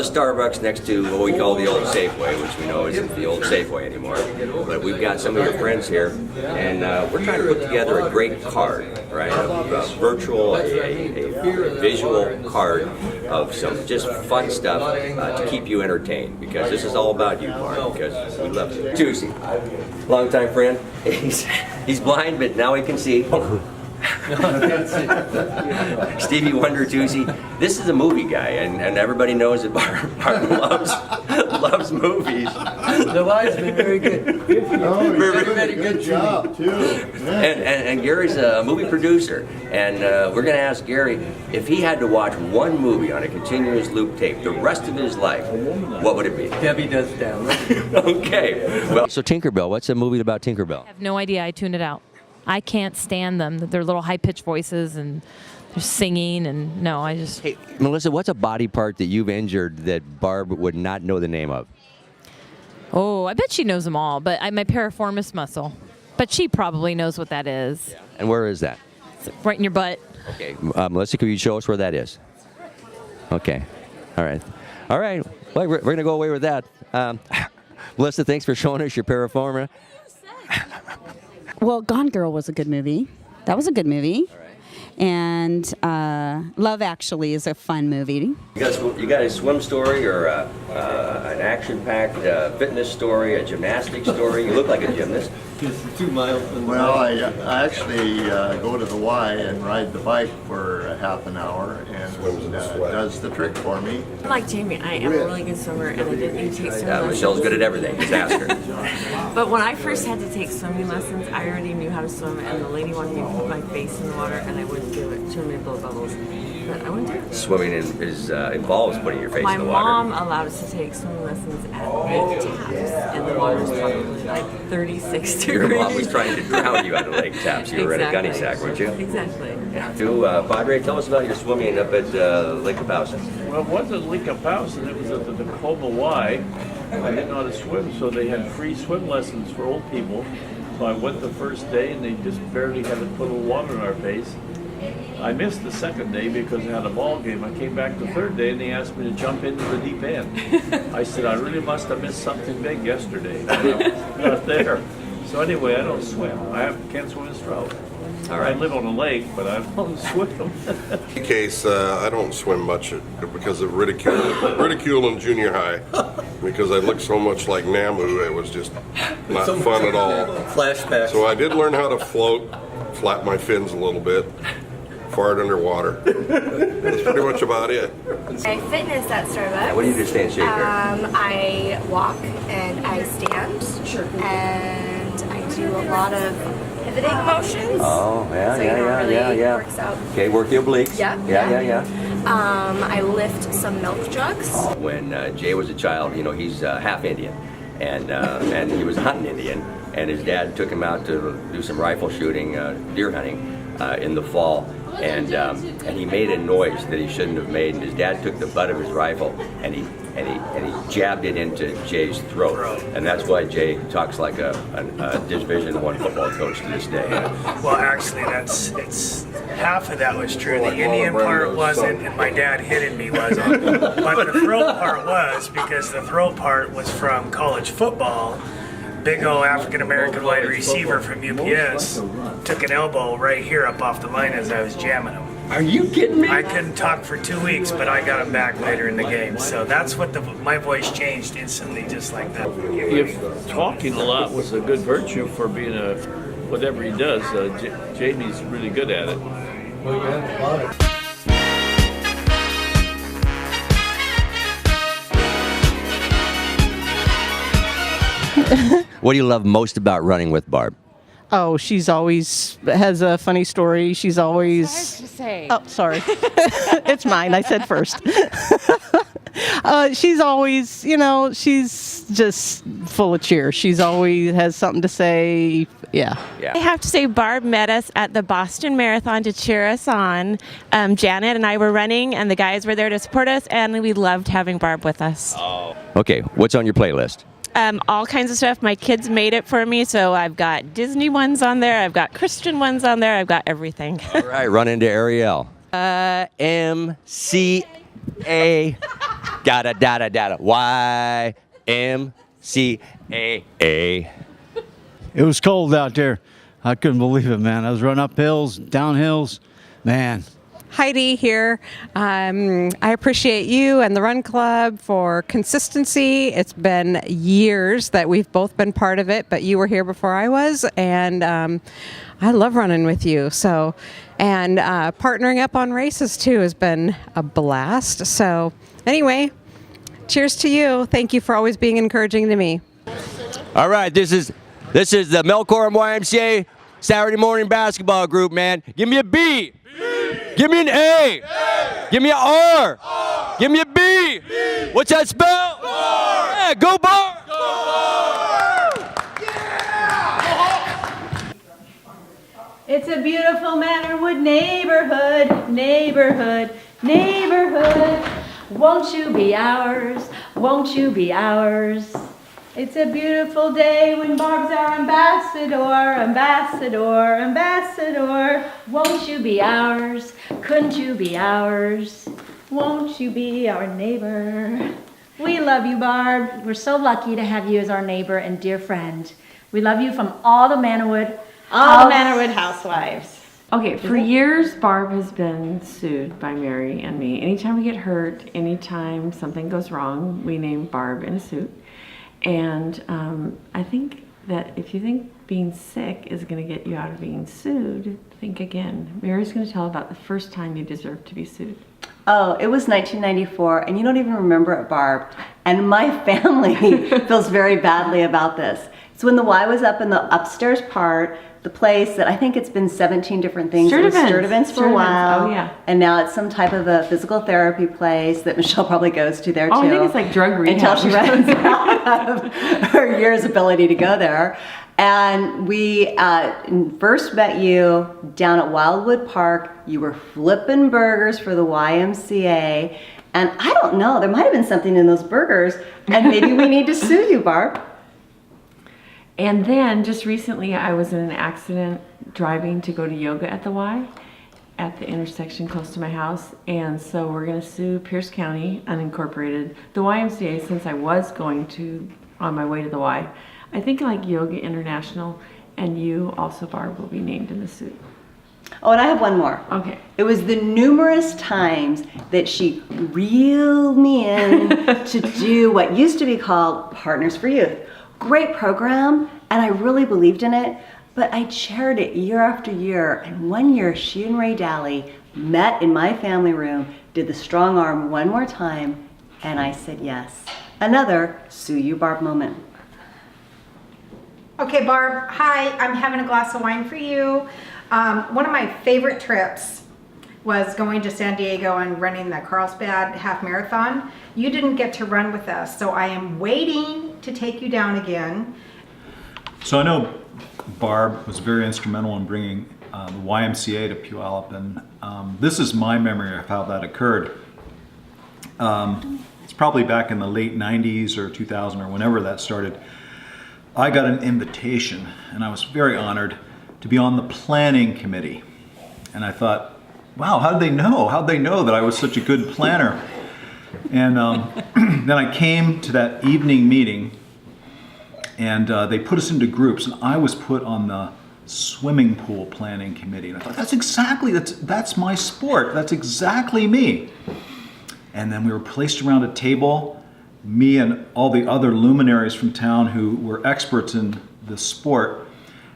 the Starbucks next to what we call the old Safeway, which we know isn't the old Safeway anymore. But we've got some of your friends here, and we're trying to put together a great card, right? A virtual, a visual card of some just fun stuff to keep you entertained, because this is all about you, Barb, because we love you. Juicy, longtime friend. He's blind, but now he can see. Stevie Wonder, Juicy. This is a movie guy, and everybody knows that Barb loves movies. The wine's been very good. Very good job, too. And Gary's a movie producer, and we're going to ask Gary if he had to watch one movie on a continuous loop tape the rest of his life, what would it be? Debbie Does Dallas. Okay. Well, so Tinkerbell, what's the movie about Tinkerbell? I have no idea. I tuned it out. I can't stand them. Their little high-pitched voices and they're singing, and no, I just... Hey, Melissa, what's a body part that you've injured that Barb would not know the name of? Oh, I bet she knows them all, but my piriformis muscle. But she probably knows what that is. Yeah. And where is that? It's right in your butt. Okay, Melissa, could you show us where that is? Okay. All right. All right. Well, we're going to go away with that. Melissa, thanks for showing us your piriforma. Well, Gone Girl was a good movie. That was a good movie. All right. And Love Actually is a fun movie. You got a swim story or an action-packed fitness story, a gymnastics story? You look like a gymnast. It's 2 miles from the Well, I actually go to the Y and ride the bike for a half an hour, and does the trick for me. Like Jamie, I am a really good swimmer, and I didn't even take swimming lessons. Michelle's good at everything. Just ask her. But when I first had to take swimming lessons, I already knew how to swim, and the lady wanted me to put my face in the water, and I wouldn't do it. She wanted me to blow bubbles, but I wouldn't do it. Swimming involves putting your face My in the water. mom allowed us to take swimming lessons at Lake Taps, and the water's probably like 36 degrees. Your mom was trying to drown you out of Lake Taps. You were at a gunny sack, weren't you? Exactly. Yeah. Padre, tell us about your swimming up at Lake Kapowsin. Well, it wasn't Lake Kapowsin, it was at the Tacoma Y. I didn't know how to swim, so they had free swim lessons for old people. So I went the first day, and they just barely had to put a little water in our face. I missed the second day because I had a ball game. I came back the third day, and they asked me to jump into the deep end. I said, I really must have missed something big yesterday. I'm not there. So anyway, I don't swim. Can't swim in stroke. All right. I live on a lake, but I don't swim. In case I don't swim much because of ridicule in junior high, because I looked so much like Namu, it was just not fun at all. Flashback. So I did learn how to float, flap my fins a little bit, fart underwater. That's pretty much about it. I fitness at Starbucks. What do you do to stay in shape there? I walk and I stand, and I do a lot of pivoting motions. Oh, yeah, so really works out. Okay, work the obliques. Yeah. I lift some milk jugs. When Jay was a child, he's half Indian, and he was a hunting Indian, and his dad took him out to do some rifle shooting, deer hunting in the fall, and he made a noise that he shouldn't have made, and his dad took the butt of his rifle and he jabbed it into Jay's throat, and that's why Jay talks like a Division I football coach to this day. Well, actually, it's half of that was true. The Indian part wasn't, and my dad hitting me wasn't. But the throat part was, because the throat part was from college football. Big old African-American wide receiver from UPS took an elbow right here up off the line as I was jamming him. Are you kidding me? I couldn't talk for 2 weeks, but I got him back later in the game. So that's what my voice changed instantly, just like that. If talking a lot was a good virtue for being whatever he does, Jamie's really good at it. Well, yeah, a lot of What do you love most about running with Barb? Oh, she's always has a funny story. She's always. Sorry to say. Oh, sorry. It's mine. I said first. She's always, she's just full of cheer. She's always has something to say. Yeah. I have to say, Barb met us at the Boston Marathon to cheer us on. Janet and I were running, and the guys were there to support us, and we loved having Barb with us. Oh. Okay, what's on your playlist? All kinds of stuff. My kids made it for me, so I've got Disney ones on there. I've got Christian ones on there. I've got everything. All right, run into Ariel. MCA. Dada, dada, dada. YMCA. It was cold out there. I couldn't believe it, man. I was running up hills, down hills. Man, Heidi here. I appreciate you and the Run Club for consistency. It's been years that we've both been part of it, but you were here before I was, and I love running with you. So, and partnering up on races too has been a blast. So, anyway, cheers to you. Thank you for always being encouraging to me. All right, this is the Melcorum YMCA Saturday morning basketball group, man. Give me a B. Give me an A. Give me an R. Give me a B. What's that spell? Yeah, go Barb. It's a beautiful Mannerwood neighborhood, neighborhood, neighborhood. Won't you be ours? Won't you be ours? It's a beautiful day when Barb's our ambassador, ambassador, ambassador. Won't you be ours? Couldn't you be ours? Won't you be our neighbor? We love you, Barb. We're so lucky to have you as our neighbor and dear friend. We love you from all the Mannerwood housewives. Okay, for years, Barb has been sued by Mary and me. Anytime we get hurt, anytime something goes wrong, we name Barb in a suit. And I think that if you think being sick is going to get you out of being sued, think again. Mary's going to tell about the first time you deserved to be sued. Oh, it was 1994, and you don't even remember it, Barb. And my family feels very badly about this. It's when the Y was up in the upstairs part, the place that I think it's been 17 different things. It was Sturdivant's for a while. Oh, yeah. And now it's some type of a physical therapy place that Michelle probably goes to there too. Oh, I think it's like drug rehab. Until she runs out of her year's ability to go there. And we first met you down at Wildwood Park. You were flipping burgers for the YMCA. And I don't know, there might have been something in those burgers. And maybe we need to sue you, Barb. And then just recently I was in an accident driving to go to yoga at the Y at the intersection close to my house. And so we're going to sue Pierce County Unincorporated, the YMCA, since I was going to on my way to the Y. I think like Yoga International, and you also, Barb, will be named in the suit. Oh, and I have one more. Okay. It was the numerous times that she reeled me in to do what used to be called Partners for Youth. Great program, and I really believed in it, but I chaired it year after year. And one year, she and Ray Daly met in my family room, did the strong arm one more time, and I said yes. Another Sue You, Barb moment. Okay, Barb, hi, I'm having a glass of wine for you. One of my favorite trips was going to San Diego and running the Carlsbad half marathon. You didn't get to run with us, so I am waiting to take you down again. So I know Barb was very instrumental in bringing the YMCA to Puyallup, and this is my memory of how that occurred. It's probably back in the late 90s or 2000 or whenever that started. I got an invitation, and I was very honored to be on the planning committee. And I thought, wow, how did they know? How'd they know that I was such a good planner? And then I came to that evening meeting, and they put us into groups, and I was put on the swimming pool planning committee. And I thought, that's my sport. That's exactly me. And then we were placed around a table, me and all the other luminaries from town who were experts in the sport.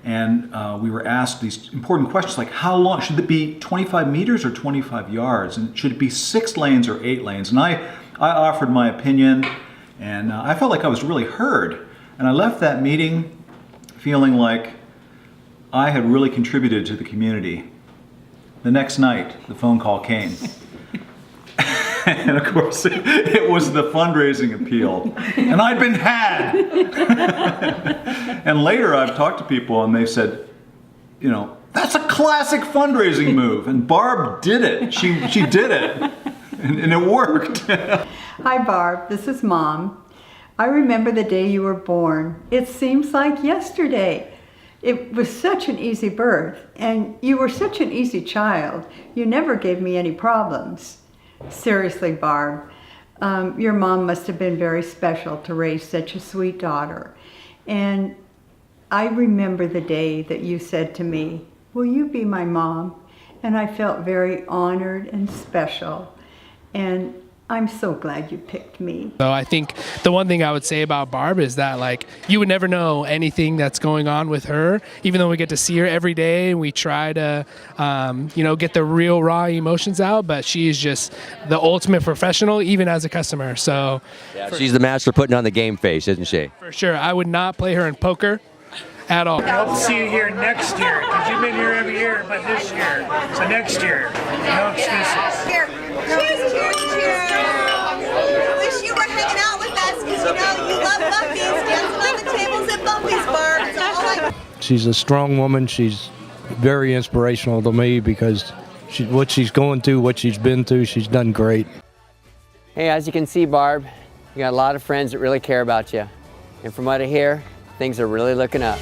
And we were asked these important questions like, how long, should it be 25 meters or 25 yards? And should it be 6 lanes or 8 lanes? And I offered my opinion, and I felt like I was really heard. And I left that meeting feeling like I had really contributed to the community. The next night, the phone call came. And of course, it was the fundraising appeal. And I'd been had. And later I've talked to people and they said, you know, that's a classic fundraising move. And Barb did it. She did it. And it worked. Hi, Barb. This is Mom. I remember the day you were born. It seems like yesterday. It was such an easy birth. And you were such an easy child. You never gave me any problems. Seriously, Barb, Your mom must have been very special to raise such a sweet daughter. And I remember the day that you said to me, "Will you be my mom?" And I felt very honored and special. And I'm so glad you picked me. So I think the one thing I would say about Barb is that, like, you would never know anything that's going on with her, even though we get to see her every day and we try to, get the real raw emotions out, but she is just the ultimate professional, even as a customer. So Yeah, she's the master putting on the game face, isn't she? for sure, I would not play her in poker at all. I hope to see you here next year, because you've been here every year but this year. So next year, no excuses. Here. Cheers, cheers, cheers. Wish you were hanging out with us because you know you love Buffy's. Dancing on the tables at Buffy's, Barb. It's all like. She's a strong woman. She's very inspirational to me because what she's going through, what she's been through, she's done great. Hey, as you can see, Barb, you got a lot of friends that really care about you. And from what I hear, things are really looking up.